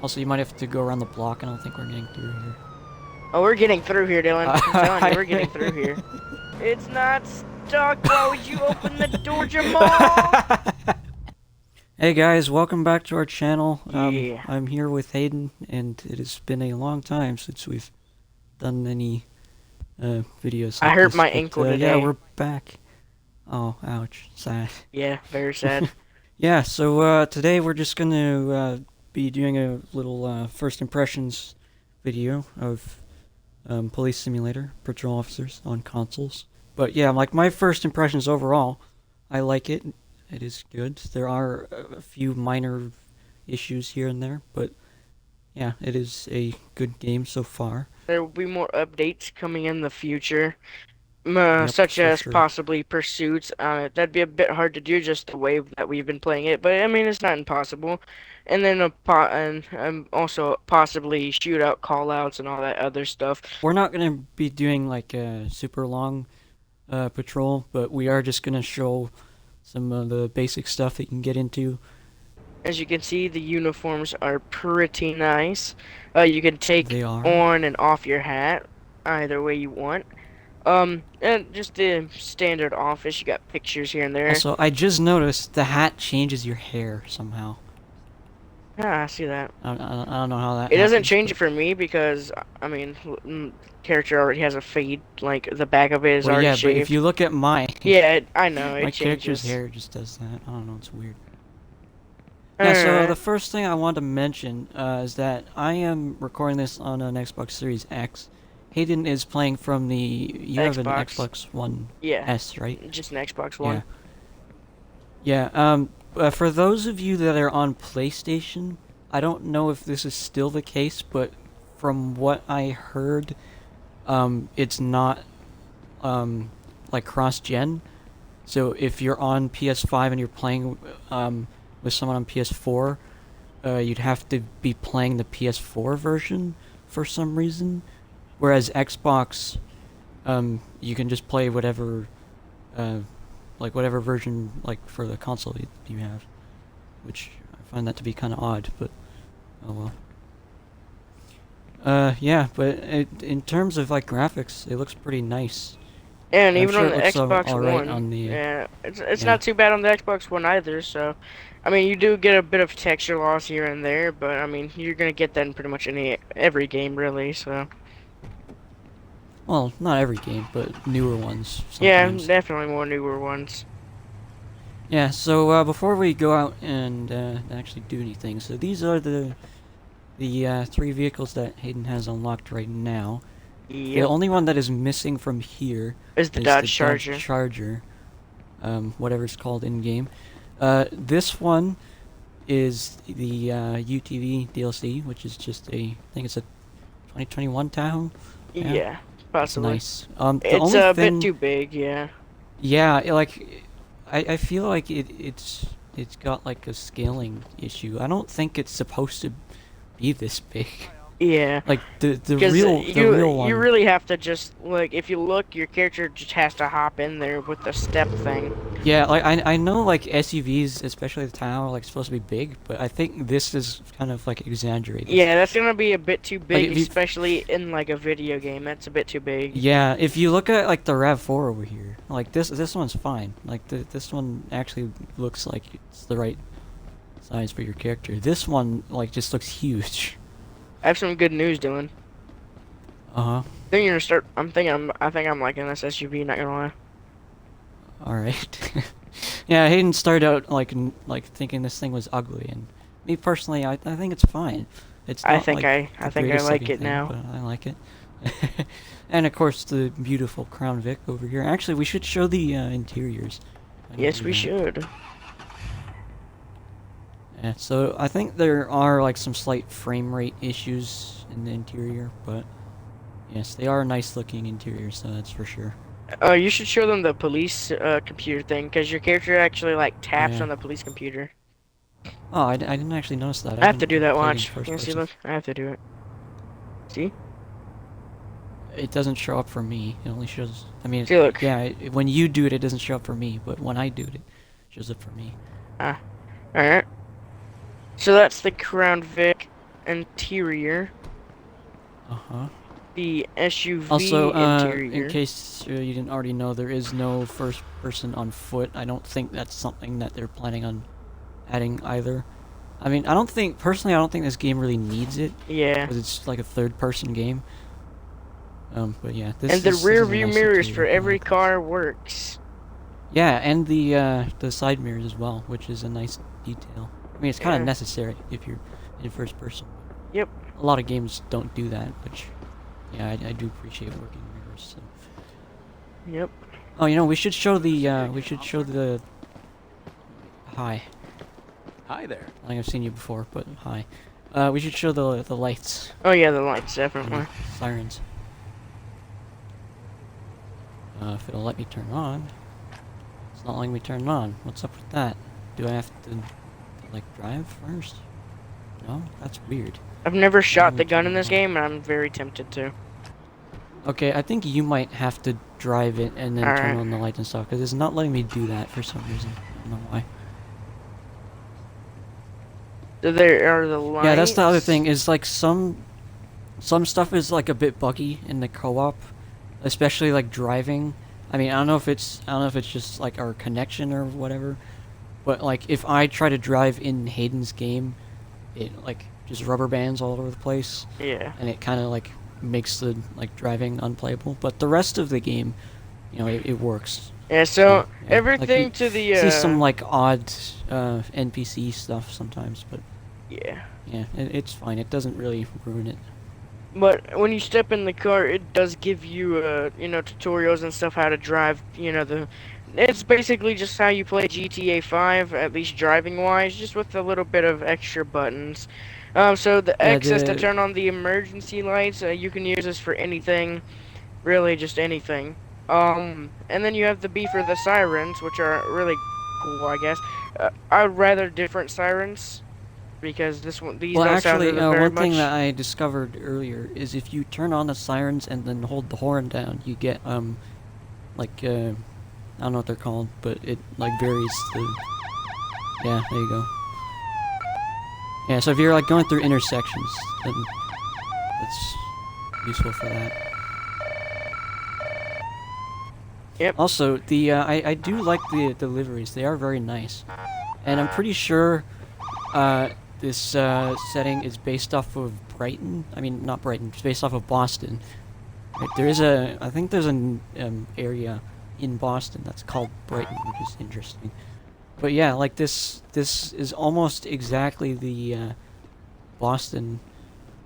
Also, you might have to go around the block. I don't think we're getting through here. Oh, we're getting through here, Dylan. I'm telling you, we're getting through here. It's not stuck. Why would you open the door, Jamal? Hey guys, welcome back to our channel. Yeah. I'm here with Hayden, and it has been a long time since we've done any videos I like hurt this. my But, ankle yeah, today. we're back. Oh, ouch, sad. Yeah, very sad. Yeah, so today we're just gonna be doing a little first impressions video of Police Simulator Patrol Officers on consoles. But yeah, like my first impressions overall, I like it. It is good. There are a few minor issues here and there, but yeah, it is a good game so far. There will be more updates coming in the future, Yep, such for as sure. possibly pursuits. That'd be a bit hard to do just the way that we've been playing it, but I mean it's not impossible. And then also possibly shootout callouts and all that other stuff. We're not gonna be doing like a super long patrol, but we are just gonna show some of the basic stuff that you can get into. As you can see, the uniforms are pretty nice. You can take They are. on and off your hat, either way you want. And just the standard office, you got pictures here and there. Also, I just noticed the hat changes your hair somehow. Ah, I see that. I don't know how that It doesn't happens, change but it for me because, I mean, character already has a fade, like the back of it is well, already yeah, but if shaved. you look at my Yeah, I know, my it character's changes. hair just does that. I don't know, it's weird. Yeah, so the Alright, first thing I want to mention is that I am recording this on an Xbox Series X. Hayden is playing from the... You have an Xbox. Xbox One Yeah, S, right? just an Xbox Yeah. One. Yeah, for those of you that are on PlayStation, I don't know if this is still the case, but from what I heard, it's not, like cross-gen. So if you're on PS5 and you're playing, with someone on PS4, you'd have to be playing the PS4 version for some reason. Whereas Xbox, you can just play whatever, like whatever version, like for the console you have. Which I find that to be kind of odd, but oh well. Yeah, but in terms of like graphics, it looks pretty nice. And I'm even sure on it the looks Xbox alright One, on the, yeah, it's yeah. not too bad on the Xbox One either. So, I mean, you do get a bit of texture loss here and there, but I mean, you're gonna get that in pretty much every game, really. So, Well, not every game, but newer ones yeah, sometimes. definitely more newer ones. Yeah, so before we go out and actually do anything, so these are the three vehicles that Hayden has unlocked right now. The Yep, only one that is missing from here is the is the Dodge Dodge Charger. Charger, whatever it's called in game. This one is the UTV DLC, which is just I think it's a 2021 Tahoe. Yeah, Yeah, it's possibly. nice. The It's only a bit thing, too big, yeah. yeah, like I feel like it's got like a scaling issue. I don't think it's supposed to be this big. Yeah. Like the Because real you one. really have to just like if you look, your character just has to hop in there with the step thing. Yeah, like I know like SUVs, especially the Tahoe, are like supposed to be big, but I think this is kind of like exaggerated. Yeah, that's gonna be a bit too Like big, if you, especially in like a video game. That's a bit too big. yeah, if you look at like the Rav4 over here, like this one's fine. Like this one actually looks like it's the right size for your character. This one like just looks huge. I have some good news, Dylan. Uh huh. Then you're gonna start. I think I'm liking this SUV. Not gonna lie. All right. Yeah, Hayden started out like thinking this thing was ugly, and me personally, I think it's fine. It's not like I the think I greatest like looking it thing, now. but I like it. And of course, the beautiful Crown Vic over here. Actually, we should show the interiors. I don't Yes, do we that. should. Yeah, so I think there are like some slight frame rate issues in the interior, but yes, they are nice looking interiors, so that's for sure. You should show them the police computer thing, because your character actually like taps Yeah. on the police computer. Oh, I didn't actually notice that. I I have to haven't do that. played in Watch. first You see? person. Look, I have to do it. See? It doesn't show up for me. It only shows. I mean, See, look. yeah. When you do it, it doesn't show up for me. But when I do it, it shows up for me. Ah, all right. So that's the Crown Vic. interior, Uh-huh. the SUV Also, in interior. case you didn't already know, there is no first person on foot. I don't think that's something that they're planning on adding either. I mean, personally, I don't think this game really needs it, Yeah. because it's like a third-person game. But yeah, And the this rear is a view nice mirrors for interior. I every like this. car works. Yeah, and the side mirrors as well, which is a nice detail. I mean, it's kind of Yeah. necessary if you're in first person. Yep. A lot of games don't do that, which, yeah, I do appreciate working mirrors. So. Yep. Oh, you know, we should show the. Hi. Hi there. I think I've seen you before, but hi. We should show the lights Oh yeah, the lights and definitely. the sirens. If it'll let me turn on. It's not letting me turn on. What's up with that? Do I have to like, drive first? No? That's weird. I've never shot me the gun turn in it this on. game, and I'm very tempted to. Okay, I think you might have to drive it and then turn Alright. on the lights and stuff, because it's not letting me do that for some reason. I don't know why. So there are the lights. Yeah, that's the other thing, is like some stuff is like a bit buggy in the co-op, especially like driving. I mean, I don't know if it's just like our connection or whatever, but like if I try to drive in Hayden's game, it like just rubber bands all over the place, Yeah. and it kind of like makes the like driving unplayable. But the rest of the game, you know, it works. Yeah, so Yeah, everything like to the see some like odd NPC stuff sometimes, but yeah. yeah, it's fine. It doesn't really ruin it. But when you step in the car, it does give you tutorials and stuff how to drive, it's basically just how you play GTA 5, at least driving wise, just with a little bit of extra buttons. So the Yeah, X is to turn on the emergency lights. You can use this for anything, really just anything. And then you have the B for the sirens, which are really cool, I guess. I'd rather different sirens because these well, don't sound actually, very one thing much. that I discovered earlier is if you turn on the sirens and then hold the horn down, you get like I don't know what they're called, but it like varies the. Yeah, there you go. Yeah, so if you're like going through intersections, then that's useful for that. Yep. Also, the I do like the deliveries. They are very nice, and I'm pretty sure this setting is based off of Brighton. I mean, not Brighton. It's based off of Boston. Right, I think there's an area in Boston that's called Brighton, which is interesting. But yeah, like this is almost exactly the Boston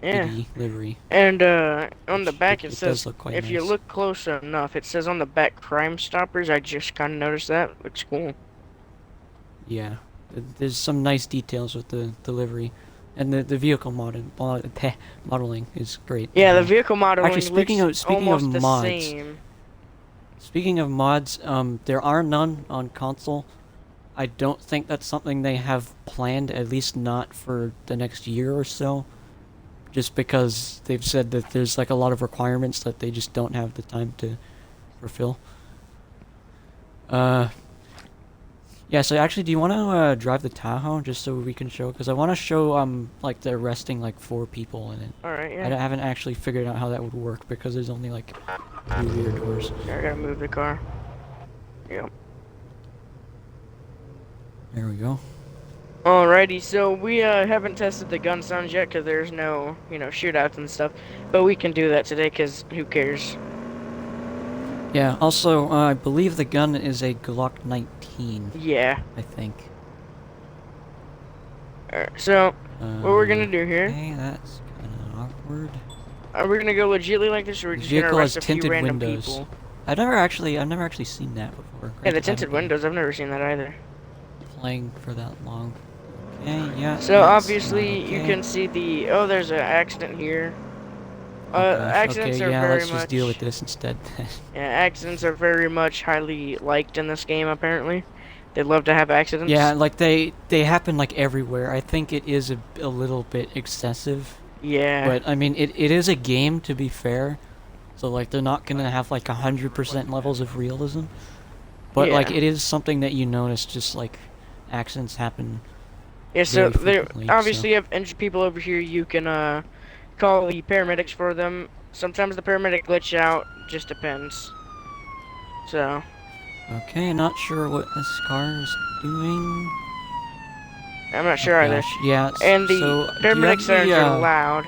Yeah. City livery. And on the Which back it it does says, look quite if you nice. look close enough, it says on the back Crime Stoppers. I just kind of noticed that. Looks cool. Yeah, there's some nice details with the delivery, and the vehicle modeling is great. Yeah, as the well. vehicle modeling Actually, speaking looks of almost the mods, same. speaking of mods, there are none on console. I don't think that's something they have planned, at least not for the next year or so. Just because they've said that there's like a lot of requirements that they just don't have the time to fulfill. Yeah, so actually, do you want to drive the Tahoe just so we can show? Because I want to show like the arresting like 4 people in it. Alright, I yeah. haven't actually figured out how that would work because there's only like 3 rear doors. I gotta move the car. Yep. There we go. Alrighty, so we haven't tested the gun sounds yet because there's no, shootouts and stuff. But we can do that today because who cares? Yeah, also, I believe the gun is a Glock 19, Yeah. I think. Alright, so what we're gonna do here, Okay, that's kind of awkward. are we gonna go legitly like this, or are we The just gonna vehicle arrest has a few tinted random windows. people? I've never actually seen that before. Yeah, the Granted, I tinted haven't been windows. I've never seen that either. playing for that long. Okay, yeah. So that's obviously not you okay. can see there's an accident here. Oh gosh, Accidents okay, are yeah, very let's just deal with much this instead. yeah, accidents are very much highly liked in this game. Apparently, they love to have accidents. Yeah, like they happen like everywhere. I think it is a little bit excessive, Yeah. but I mean it is a game, to be fair. So like they're not gonna have like 100% levels of realism, but like Yeah. it is something that you notice. Just like accidents happen Yeah, so very there frequently. obviously you have injured people over here. You can call the paramedics for them. Sometimes the paramedic glitch out. Just depends. So Okay, not sure what this car is doing. I'm not Oh sure either. gosh, yeah. And the So do you paramedic have the sirens are loud.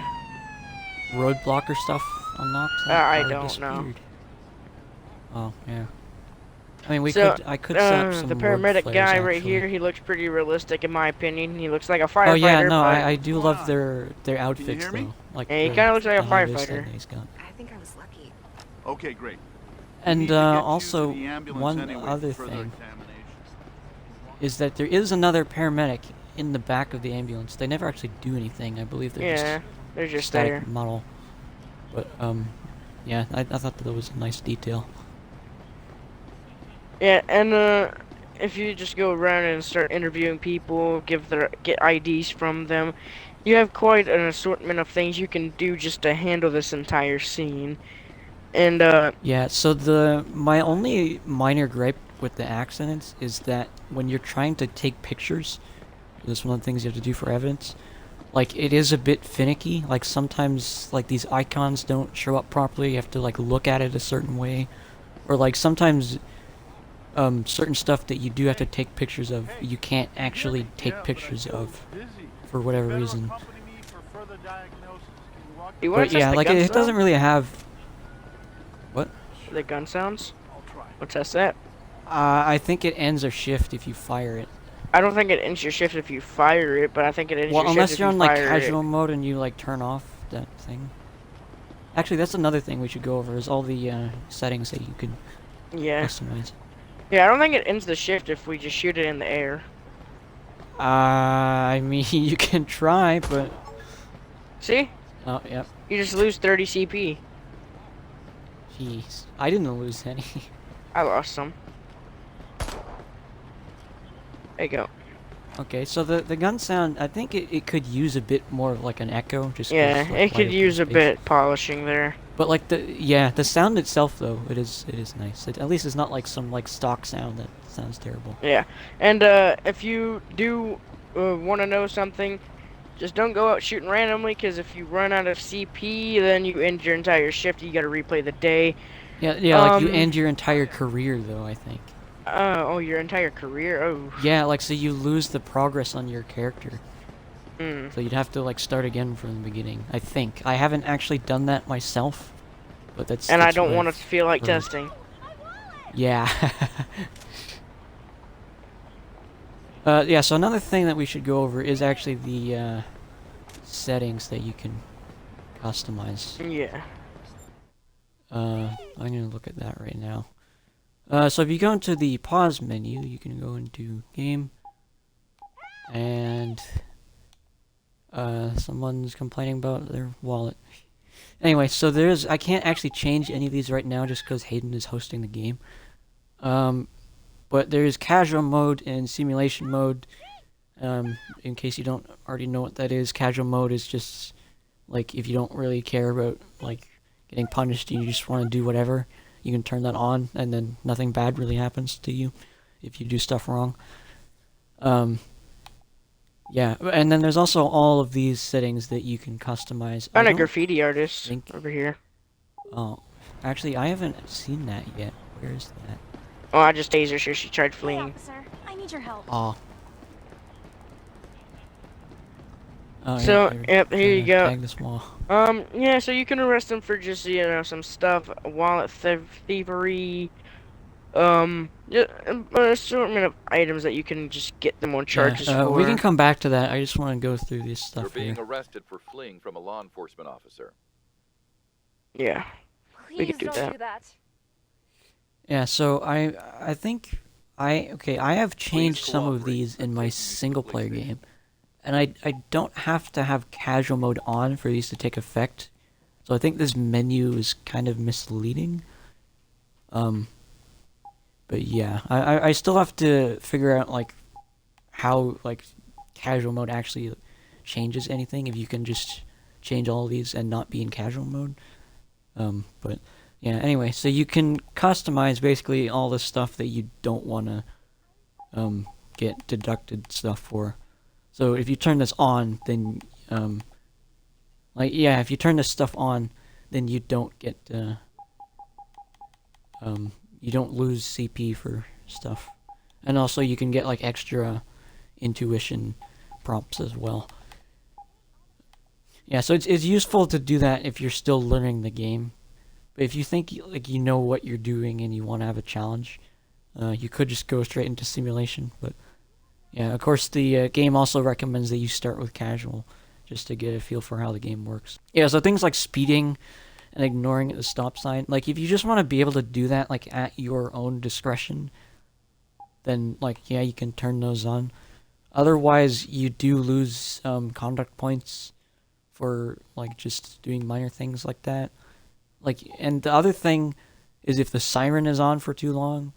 roadblocker stuff unlocked? That I car don't know. disappeared. Oh yeah. I mean, So I could set up some the road paramedic flares guy right actually. here, he looks pretty realistic in my opinion. He looks like a Oh yeah, firefighter, no, but I do love their outfits hear me? though. Like yeah, he the kind of looks like a high vis that firefighter. he's got. I think I was lucky. Okay, great. And need to get you to also the ambulance one anyway for other further thing examination. is that there is another paramedic in the back of the ambulance. They never actually do anything. I believe they're Yeah, just they're just static there. model. But yeah, I thought that was a nice detail. Yeah, and if you just go around and start interviewing people, get IDs from them, you have quite an assortment of things you can do just to handle this entire scene. And Yeah, so my only minor gripe with the accidents is that when you're trying to take pictures, this is one of the things you have to do for evidence, like it is a bit finicky. Like sometimes like these icons don't show up properly, you have to like look at it a certain way. Or like sometimes certain stuff that you do have to take pictures of, you can't actually take pictures of for whatever reason. you want But to test yeah, the like gun it doesn't sound? really have what? The gun sounds? We'll test that. I think it ends a shift if you fire it. I don't think it ends your shift if you fire it, but I think it ends Well, your shift unless if you're you on like fire casual mode and you like turn off that thing. Actually, that's another thing we should go over is all the settings that you can it. Yeah. customize. Yeah, I don't think it ends the shift if we just shoot it in the air. I mean, you can try, but See? oh, yep. You just lose 30 CP. Jeez, I didn't lose any. I lost some. There you go. Okay, so the gun sound, I think it could use a bit more of like an echo, just 'cause, Yeah, like, it could wide use a open space. bit polishing there. But like the sound itself though, it is nice. At least it's not like some like stock sound that sounds terrible. Yeah, and if you do want to know something, just don't go out shooting randomly, because if you run out of CP, then you end your entire shift. You got to replay the day. Yeah, like you end your entire career though, I think. Oh, your entire career? Oh. Yeah, like so you lose the progress on your character. Mm. So you'd have to like start again from the beginning, I think. I haven't actually done that myself, but that's And I that's don't what want to I've feel like heard. testing. Yeah. Yeah, so another thing that we should go over is actually the settings that you can customize. Yeah. I'm gonna look at that right now. So if you go into the pause menu, you can go into game, and someone's complaining about their wallet. Anyway, so I can't actually change any of these right now just because Hayden is hosting the game. But there's casual mode and simulation mode. In case you don't already know what that is, casual mode is just like if you don't really care about like getting punished and you just want to do whatever, you can turn that on and then nothing bad really happens to you if you do stuff wrong. Yeah, and then there's also all of these settings that you can customize. I'm I a don't graffiti artist think- over here. Oh, actually, I haven't seen that yet. Where is that? Oh, I just tasered her. She tried Hey, fleeing. officer, I need your help. Oh. Oh, So, yeah, yep, here you go. Tag this wall. Yeah, so you can arrest them for just, some stuff, wallet thievery, just an assortment of items that you can just get them on charges for. We can come back to that. I just want to go through this You're stuff being here. arrested for fleeing from a law enforcement officer. Yeah. Please could do don't that. do that. Yeah, so I think I have changed some of cooperate. these in my Take you to the single player police game. And I don't have to have casual mode on for these to take effect. So I think this menu is kind of misleading. But yeah, I still have to figure out like how like casual mode actually changes anything, if you can just change all of these and not be in casual mode. But yeah, anyway, so you can customize basically all the stuff that you don't want to get deducted stuff for. So if you turn this on, then like yeah, if you turn this stuff on, then you don't get you don't lose CP for stuff, and also you can get like extra intuition prompts as well. Yeah, so it's useful to do that if you're still learning the game. But if you think like you know what you're doing and you want to have a challenge, you could just go straight into simulation. But yeah, of course the game also recommends that you start with casual, just to get a feel for how the game works. Yeah, so things like speeding and ignoring the stop sign, like if you just want to be able to do that like at your own discretion, then like yeah, you can turn those on. Otherwise, you do lose conduct points for like just doing minor things like that. Like, and the other thing is if the siren is on for too long,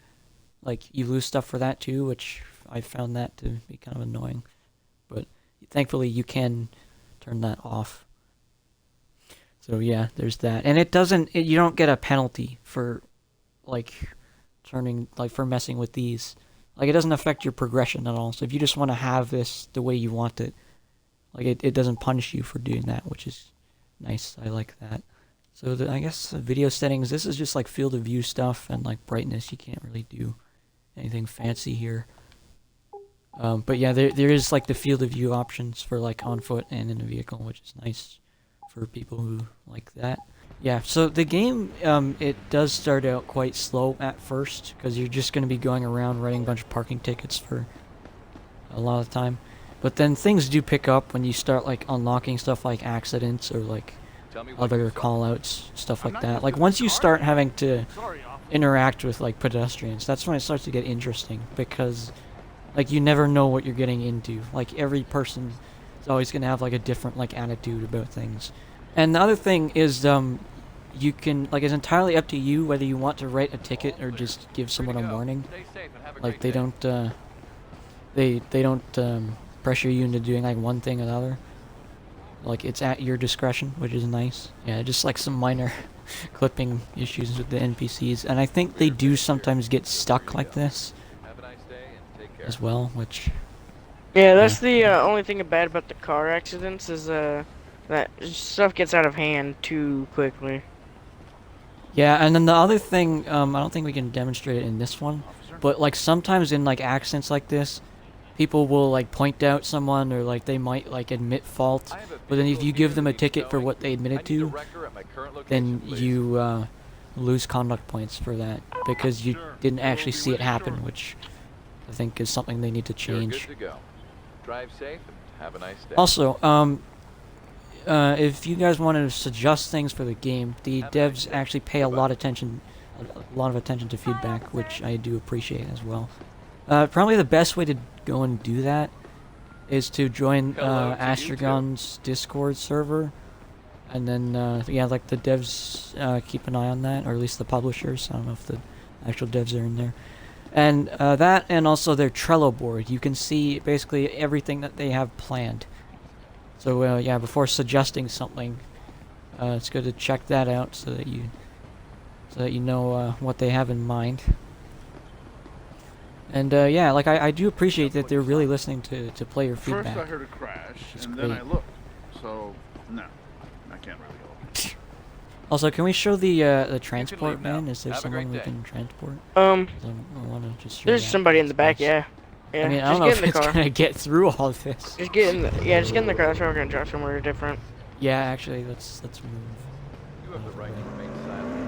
like you lose stuff for that too, which I found that to be kind of annoying. But thankfully you can turn that off. So yeah, there's that. And you don't get a penalty for like for messing with these. Like it doesn't affect your progression at all. So if you just want to have this the way you want it, like it doesn't punish you for doing that, which is nice. I like that. So I guess video settings, this is just like field of view stuff and like brightness. You can't really do anything fancy here. But yeah, there is like the field of view options for like on foot and in a vehicle, which is nice for people who like that. Yeah, so the game, it does start out quite slow at first because you're just going to be going around writing a bunch of parking tickets for a lot of the time. But then things do pick up when you start like unlocking stuff like accidents or like other call-outs, stuff like that. Like once you start having to interact with like pedestrians, that's when it starts to get interesting because like you never know what you're getting into. Like every person is always going to have like a different like attitude about things. And the other thing is you can like it's entirely up to you whether you want to write a ticket or just give someone a warning. Like they don't they don't pressure you into doing like one thing or another. Like it's at your discretion, which is nice. Yeah, just like some minor clipping issues with the NPCs, and I think they do sometimes get stuck like this as well, which Yeah, that's the only thing bad about the car accidents is that stuff gets out of hand too quickly. yeah. And then the other thing, I don't think we can demonstrate it in this one, but like sometimes in like accidents like this, people will like point out someone or like they might like admit fault, but then if you give them a ticket for what they admitted to, then you lose conduct points for that because you didn't actually see it happen, which I think is something they need to change. Drive safe and have a nice day. Also, if you guys want to suggest things for the game, the devs actually pay a lot of attention to feedback, which I do appreciate as well. Probably the best way to go and do that is to join Astragon's Discord server, and then yeah, like the devs keep an eye on that, or at least the publishers. I don't know if the actual devs are in there. And that, and also their Trello board. You can see basically everything that they have planned. So yeah, before suggesting something, it's good to check that out so that you know what they have in mind. And yeah, like I do appreciate that they're really listening to player feedback. First I heard a crash, and great. then I looked. So no, I can't really go. Also, can we show the transport leave now. van? Is there Have a someone great we day. can transport? Um, I want to just show there's that. somebody in the back, Nice. yeah. Yeah, I mean, I just don't know get if in the it's car. gonna get through all of this. Just get in the, yeah, just get in the car. That's why we're gonna drive somewhere different. Yeah, actually, let's move. You have the right to remain silent.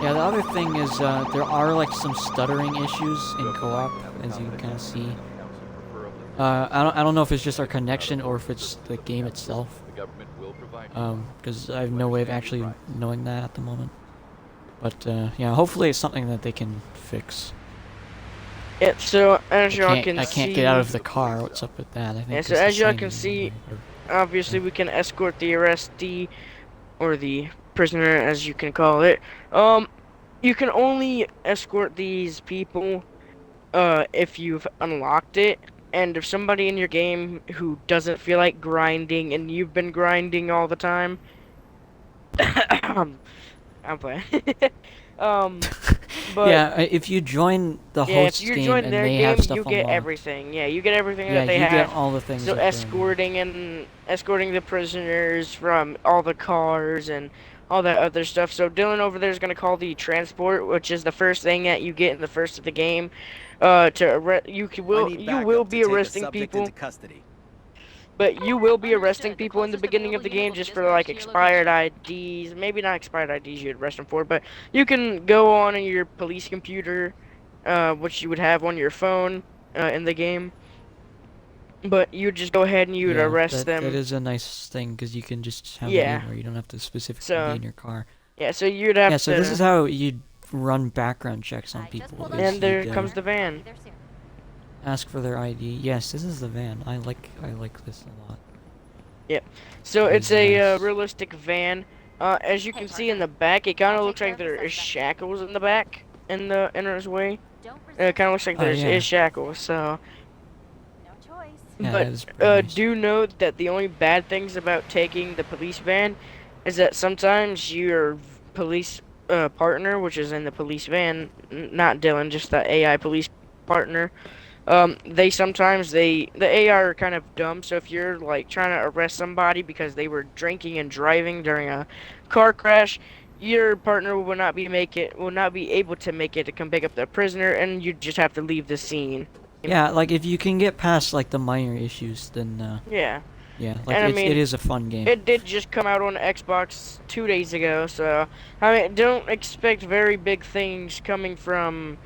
Yeah, the other thing is there are like some stuttering issues in co-op, as you can kind of see. I don't know if it's just our connection or if it's the game itself. The government will provide Because I have no way of actually knowing that at the moment. But yeah, hopefully it's something that they can fix. Yeah, so as y'all can I see, can't get out of the car. What's up with that? I think. Yeah, so it's the as y'all same can as- see, obviously we can escort the arrestee, or the prisoner as you can call it. You can only escort these people if you've unlocked it, and if somebody in your game who doesn't feel like grinding and you've been grinding all the time, I'm playing. But Yeah, if you join the yeah, if host you game join and their they game, have stuff you get unlocked, everything. Yeah, you get everything yeah, that they you get have. all the things. So that they're unlocked. escorting the prisoners from all the cars and all that other stuff. So Dylan over there is gonna call the transport, which is the first thing that you get in the first of the game. I need You will backup to be take a arresting subject people. into custody. But you will be arresting Understood. The people in the closest beginning available of the game vehicle just to for like dispatch to your expired location. IDs. Maybe not expired IDs you'd arrest them for, but you can go on in your police computer, which you would have on your phone in the game. But you would just go ahead and you would Yeah, arrest that them. is a nice thing because you can just have a Yeah. game where you don't have to specifically be So in your car. yeah, so you'd have Yeah, to. so this is how you run background checks on I just people. pulled up Is And there you'd, comes the van. Be there soon. ask for their ID. Yes, this is the van. I like this a lot. So Very it's a nice. realistic van. As you Hey, can see in partner. the back, it kind I'll of take looks care like of the there is suspect. shackles in the back in the inner's way. Don't It kind of looks like Oh, there's yeah. is shackles. So, No choice. Yeah, but that is pretty nice. do note that the only bad things about taking the police van is that sometimes your police partner, which is in the police van, not Dylan, just the AI police partner. They sometimes the AI are kind of dumb. So if you're like trying to arrest somebody because they were drinking and driving during a car crash, your partner will not be able to make it to come pick up the prisoner, and you just have to leave the scene. Yeah, like if you can get past like the minor issues, then Yeah, yeah, like and I it mean, is a fun game. it did just come out on Xbox 2 days ago, so I mean, don't expect very big things coming from,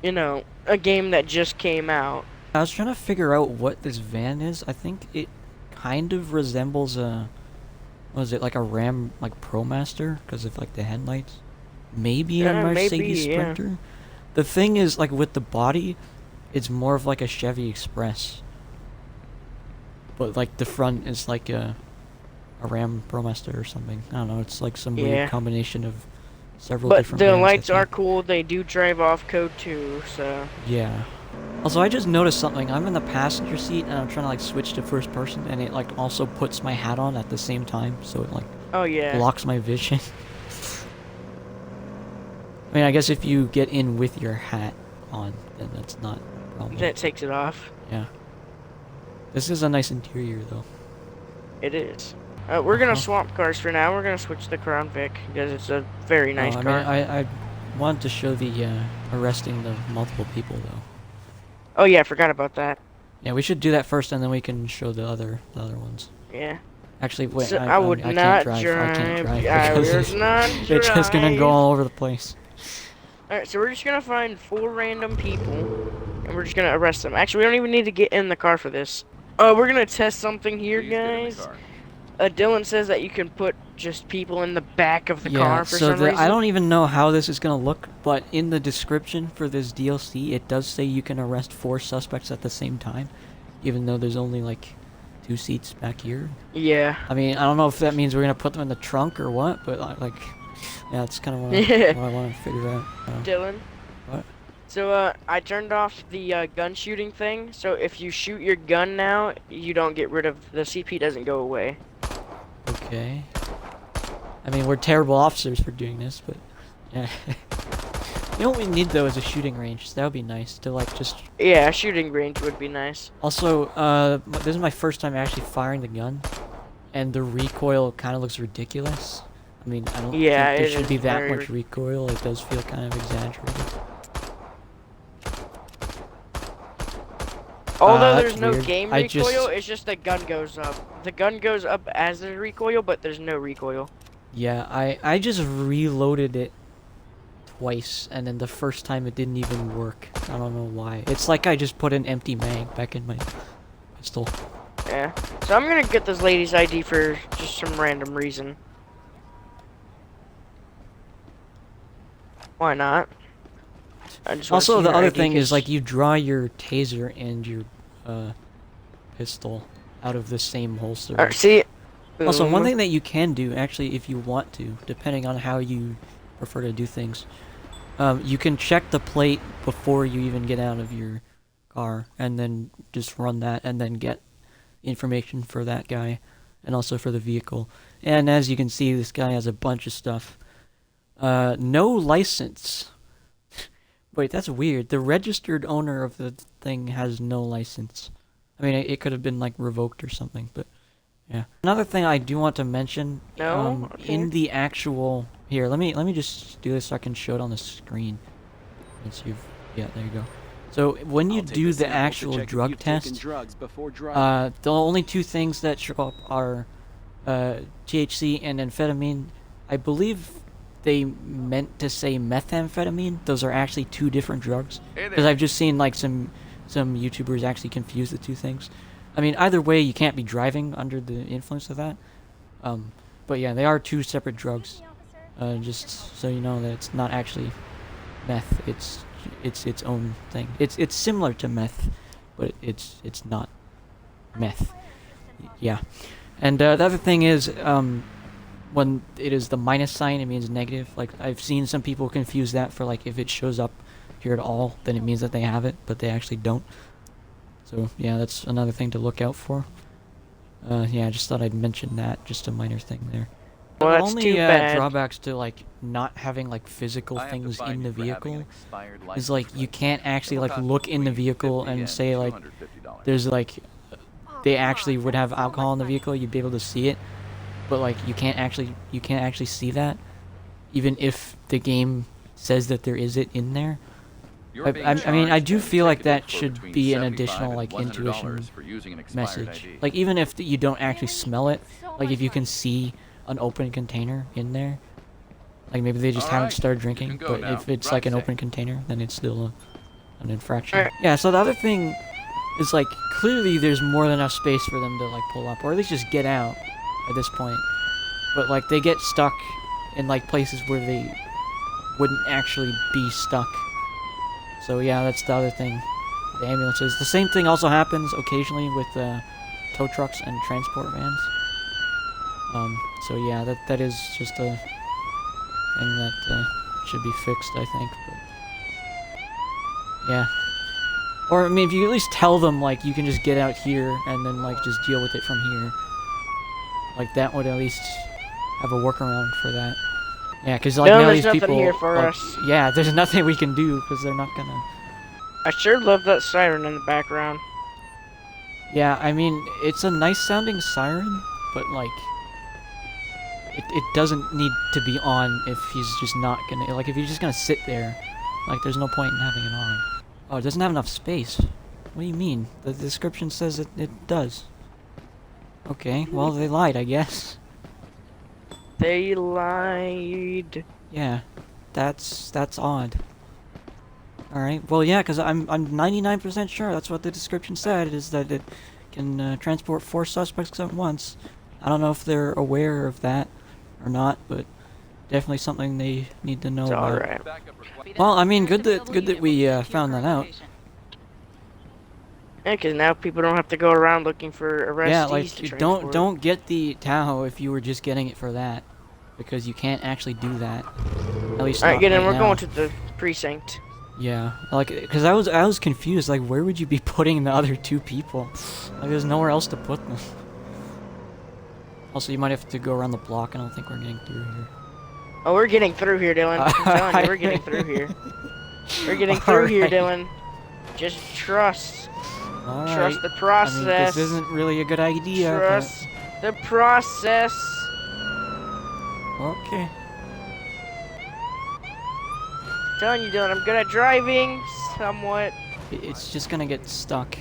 a game that just came out. I was trying to figure out what this van is. I think it kind of resembles a, what is it, like a Ram, like ProMaster, because of like the headlights. Maybe a Yeah, maybe, Mercedes yeah. Sprinter. The thing is, like with the body, it's more of like a Chevy Express. But like the front is like a Ram ProMaster or something. I don't know. It's like some Yeah. weird combination of several But different the brands, I lights are think. cool. They do drive off code too, so. Yeah. Also, I just noticed something. I'm in the passenger seat and I'm trying to like switch to first person, and it like also puts my hat on at the same time, so it like Oh yeah. blocks my vision. I mean, I guess if you get in with your hat on, then that's not a problem. Then it takes it off. Yeah. This is a nice interior, though. It is. We're gonna Uh-huh. swap cars for now. We're gonna switch to Crown Vic because it's a very nice I car. mean, I wanted to show the arresting the multiple people, though. Oh yeah, I forgot about that. Yeah, we should do that first, and then we can show the other ones. Yeah. Actually, wait, So I would I not can't drive. I can't drive I because would not it's just gonna go drive. all over the place. Alright, so we're just gonna find 4 random people, and we're just gonna arrest them. Actually, we don't even need to get in the car for this. We're gonna test something here, Please get in the guys. car. Dylan says that you can put just people in the back of the Yeah, car for so some reason. I don't even know how this is gonna look, but in the description for this DLC, it does say you can arrest 4 suspects at the same time, even though there's only like 2 seats back here. Yeah. I mean, I don't know if that means we're gonna put them in the trunk or what, but like, yeah, that's kind of what, what I want to figure out. Dylan. What? So, I turned off the gun shooting thing, so if you shoot your gun now, you don't get rid of the CP doesn't go away. Okay. I mean, we're terrible officers for doing this, but yeah. You know what we need though is a shooting range. That would be nice to like just. Yeah, a shooting range would be nice. Also, this is my first time actually firing the gun, and the recoil kind of looks ridiculous. I mean, I don't Yeah, think there it should is be that very much recoil. It does feel kind of exaggerated. Although that's there's no weird. game I recoil, just- it's just the gun goes up. The gun goes up as there's recoil, but there's no recoil. Yeah, I just reloaded it twice, and then the first time it didn't even work. I don't know why. It's like I just put an empty mag back in my pistol. Yeah. So I'm gonna get this lady's ID for just some random reason. Why not? I just wanna Also, see the her other ID thing is 'cause- like you draw your taser and your pistol out of the same holster. See. Also, one Boom. thing that you can do, actually, if you want to, depending on how you prefer to do things, you can check the plate before you even get out of your car, and then just run that, and then get information for that guy, and also for the vehicle. And as you can see, this guy has a bunch of stuff. No license. Wait, that's weird. The registered owner of the thing has no license. I mean, it could have been like revoked or something, but yeah. Another thing I do want to mention, No? Okay. in the actual here, let me just do this so I can show it on the screen. Let's see if, yeah, there you go. So when you do the actual drug test, the only two things that show up are THC and amphetamine. I believe they meant to say methamphetamine. Those are actually two different drugs. Because I've just seen like some YouTubers actually confuse the two things. I mean, either way, you can't be driving under the influence of that. But yeah, they are two separate drugs. Just so you know that it's not actually meth. It's its own thing. It's similar to meth, but it's not meth. Yeah. And the other thing is, when it is the minus sign, it means negative. Like, I've seen some people confuse that for, like, if it shows up here at all, then it means that they have it, but they actually don't. So, yeah, that's another thing to look out for. Yeah, I just thought I'd mention that, just a minor thing there. Well, The that's only too bad. drawbacks to, like, not having, like, physical things in the vehicle is, like, you can't actually, like, look in the vehicle and say, like, there's, like, they actually would have alcohol in the vehicle, you'd be able to see it. But like you can't actually see that, even if the game says that there is it in there. I mean, I do feel like that should be an additional like intuition message. Like even if you don't actually smell it, like if you can see an open container in there, like maybe they just haven't started drinking. But if it's like an open container, then it's still an infraction. Yeah. So the other thing is like clearly there's more than enough space for them to like pull up, or at least just get out. At this point, but like they get stuck in like places where they wouldn't actually be stuck. So yeah, that's the other thing. The ambulances. The same thing also happens occasionally with tow trucks and transport vans. So yeah, that is just a thing that should be fixed, I think. But yeah. Or I mean, if you at least tell them like you can just get out here and then like just deal with it from here. Like that would at least have a workaround for that. Yeah, because like now these people, here for like, us. yeah, there's nothing we can do because they're not gonna. I sure love that siren in the background. Yeah, I mean it's a nice sounding siren, but like it doesn't need to be on if he's just not gonna like if he's just gonna sit there. Like there's no point in having it on. Oh, it doesn't have enough space. What do you mean? The description says it does. Okay, well they lied, I guess. They lied. Yeah, that's odd. All right, well yeah, because I'm 99% sure that's what the description said is that it can transport 4 suspects at once. I don't know if they're aware of that or not, but definitely something they need to know It's about. alright. Well, I mean, good that we found that out. Yeah, because now people don't have to go around looking for arrestees Yeah, to like transport. don't get the Tahoe if you were just getting it for that, because you can't actually do that. At least Alright, not get in. right We're now. going to the precinct. Yeah, like, because I was confused, like, where would you be putting the other 2 people? Like, there's nowhere else to put them. Also, you might have to go around the block. I don't think we're getting through here. Oh, we're getting through here, Dylan. I'm telling you, we're getting through here. We're getting through here, Dylan. Just trust. Alright. Trust the I mean, process. this isn't really a good idea, Trust the process. but... Okay. Telling you, Dylan, I'm good at driving, somewhat. It's just gonna get stuck.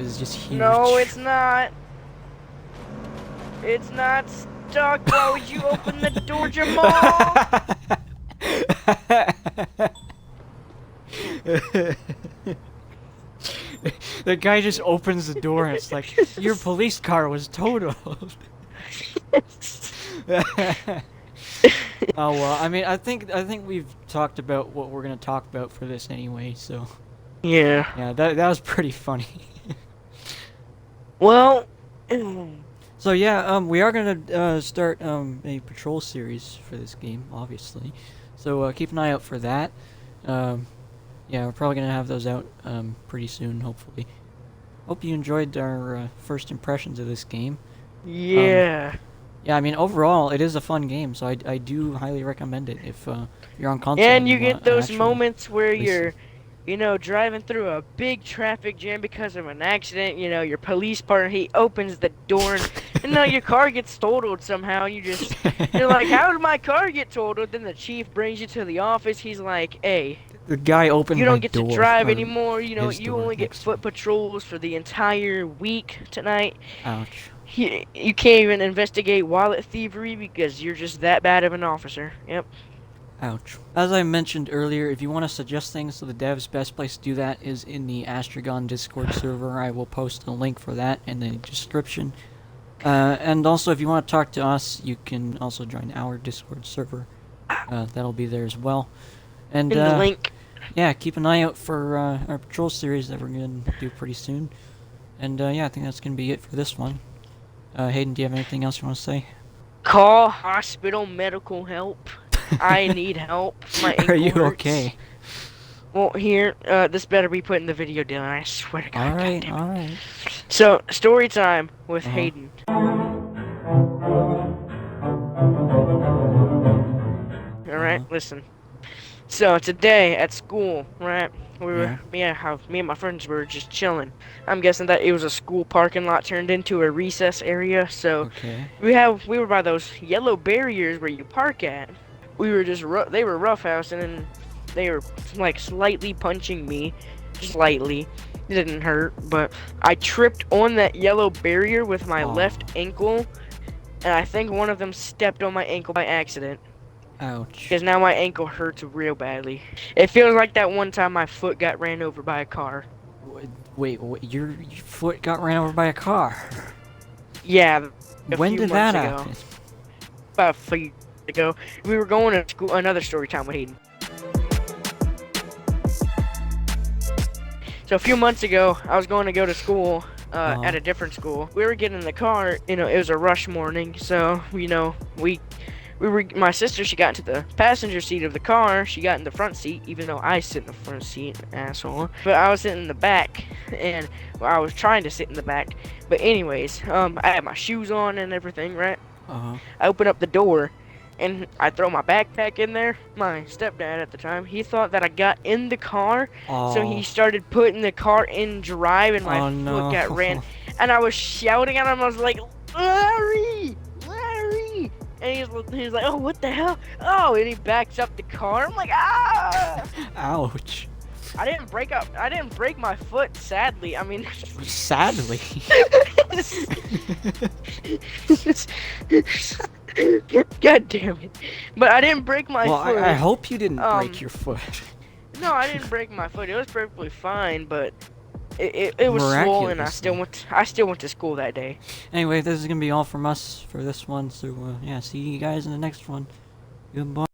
It's just huge. No, it's not. It's not stuck. Why would you open the door, Jamal? The guy just opens the door and it's like, your police car was totaled. Oh well, I mean, I think we've talked about what we're gonna talk about for this anyway, so Yeah. yeah, that was pretty funny. Well. So yeah, we are gonna start a patrol series for this game, obviously. So keep an eye out for that. Yeah, we're probably gonna have those out pretty soon, hopefully. Hope you enjoyed our first impressions of this game. Yeah. Yeah, I mean, overall, it is a fun game, so I do highly recommend it if you're on console. And you want get those actual moments where racing. you're, you know, driving through a big traffic jam because of an accident. You know, your police partner, he opens the door and now your car gets totaled somehow. You're like, how did my car get totaled? Then the chief brings you to the office. He's like, hey, The guy opened you my don't get door, to drive or anymore. You know, his you door only get next to foot me. patrols for the entire week tonight. Ouch. You can't even investigate wallet thievery because you're just that bad of an officer. Yep. Ouch. As I mentioned earlier, if you want to suggest things to the devs, best place to do that is in the Astragon Discord server. I will post a link for that in the description. And also, if you want to talk to us, you can also join our Discord server. That'll be there as well. And In the link. yeah, keep an eye out for our patrol series that we're going to do pretty soon. And yeah, I think that's going to be it for this one. Hayden, do you have anything else you want to say? Call hospital medical help. I need help. My ankle Are you hurts. okay? Well, here, this better be put in the video, Dylan. I swear to God. Alright, goddamn it. alright. So, story time with Uh-huh. Hayden. Alright, listen. So, today at school, right? Me and my friends were just chilling. I'm guessing that it was a school parking lot turned into a recess area. So, Okay. we were by those yellow barriers where you park at. We were just they were roughhousing and they were like slightly punching me, slightly. It didn't hurt, but I tripped on that yellow barrier with my left ankle, and I think one of them stepped on my ankle by accident. Ouch. Because now my ankle hurts real badly. It feels like that one time my foot got ran over by a car. Wait, your foot got ran over by a car? Yeah. When few did that months ago. happen? About a few years ago. We were going to school, another story time with Hayden. So a few months ago, I was going to go to school at a different school. We were getting in the car, you know, it was a rush morning, so, you know, my sister, she got into the passenger seat of the car. She got in the front seat, even though I sit in the front seat, asshole. But I was sitting in the back, and I was trying to sit in the back. But anyways, I had my shoes on and everything, right? Uh-huh. I open up the door, and I throw my backpack in there. My stepdad at the time, he thought that I got in the car, so he started putting the car in drive, and my foot got ran. And I was shouting at him. I was like, Larry! Larry! And he's like, oh, what the hell? Oh, and he backs up the car. I'm like, ah! Ouch. I didn't break my foot, sadly. I mean, Sadly. God damn it. But I didn't break my foot. I hope you didn't break your foot. No, I didn't break my foot. It was perfectly fine, but it was swollen. I still went to school that day. Anyway, this is gonna be all from us for this one. So yeah, see you guys in the next one. Goodbye.